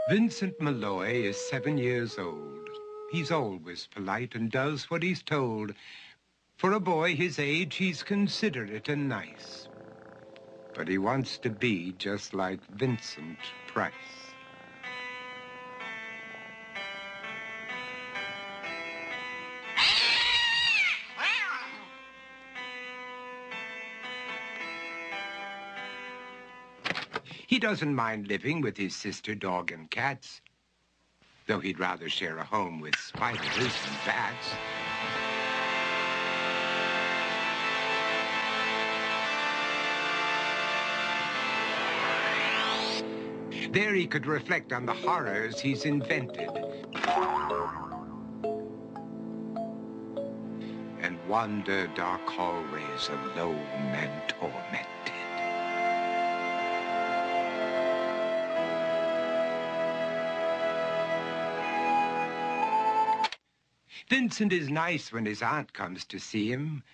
Vincent Malloy is 7 years old. He's always polite and does what he's told. For a boy his age, he's considerate and nice. But he wants to be just like Vincent Price. He doesn't mind living with his sister, dog, and cats, though he'd rather share a home with spiders and bats. There he could reflect on the horrors he's invented and wander dark hallways alone and tormented. Vincent is nice when his aunt comes to see him,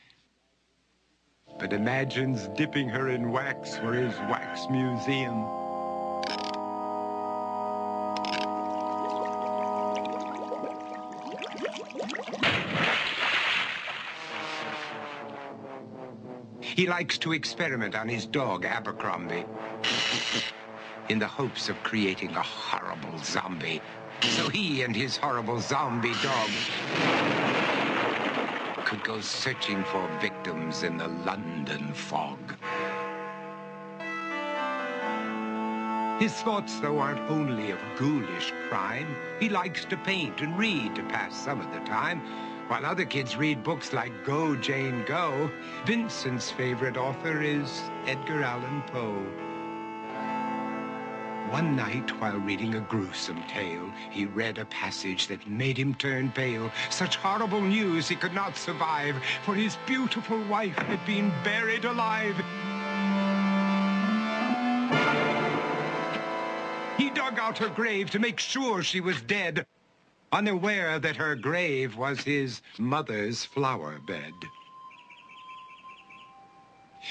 but imagines dipping her in wax for his wax museum. He likes to experiment on his dog, Abercrombie, in the hopes of creating a horrible zombie. So he and his horrible zombie dog could go searching for victims in the London fog. His thoughts, though, aren't only of ghoulish crime. He likes to paint and read to pass some of the time. While other kids read books like Go, Jane, Go, Vincent's favorite author is Edgar Allan Poe. One night, while reading a gruesome tale, he read a passage that made him turn pale. Such horrible news he could not survive, for his beautiful wife had been buried alive. He dug out her grave to make sure she was dead, unaware that her grave was his mother's flower bed.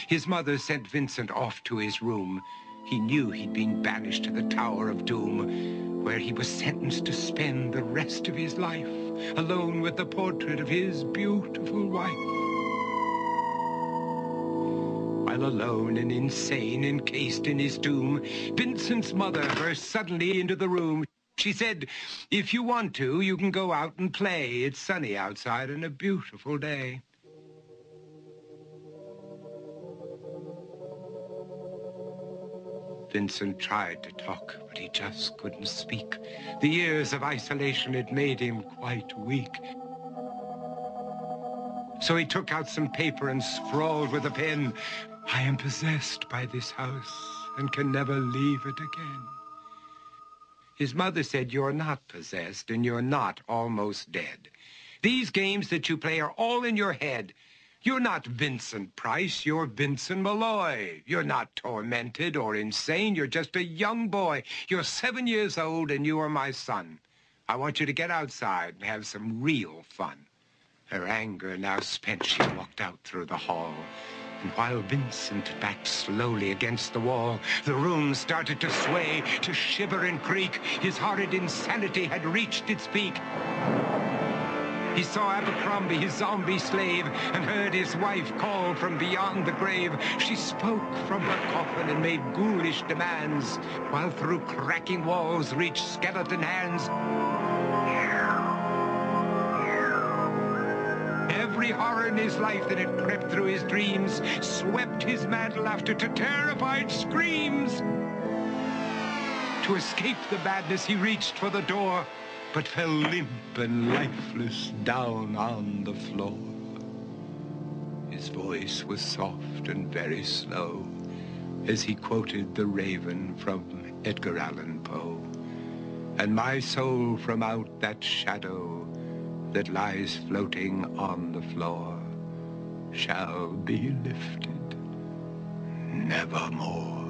His mother sent Vincent off to his room. He knew he'd been banished to the Tower of Doom, where he was sentenced to spend the rest of his life alone with the portrait of his beautiful wife. While alone and insane, encased in his tomb, Vincent's mother burst suddenly into the room. She said, "If you want to, you can go out and play. It's sunny outside and a beautiful day." Vincent tried to talk, but he just couldn't speak. The years of isolation had made him quite weak. So he took out some paper and scrawled with a pen, "I am possessed by this house and can never leave it again." His mother said, "You're not possessed and you're not almost dead. These games that you play are all in your head. You're not Vincent Price, you're Vincent Malloy. You're not tormented or insane, you're just a young boy. You're 7 years old and you are my son. I want you to get outside and have some real fun." Her anger now spent, she walked out through the hall. And while Vincent backed slowly against the wall, the room started to sway, to shiver and creak. His horrid insanity had reached its peak. He saw Abercrombie, his zombie slave, and heard his wife call from beyond the grave. She spoke from her coffin and made ghoulish demands, while through cracking walls reached skeleton hands. Every horror in his life that had crept through his dreams swept his mad laughter to terrified screams. To escape the madness, he reached for the door, but fell limp and lifeless down on the floor. His voice was soft and very slow as he quoted The Raven from Edgar Allan Poe. "And my soul from out that shadow that lies floating on the floor shall be lifted nevermore."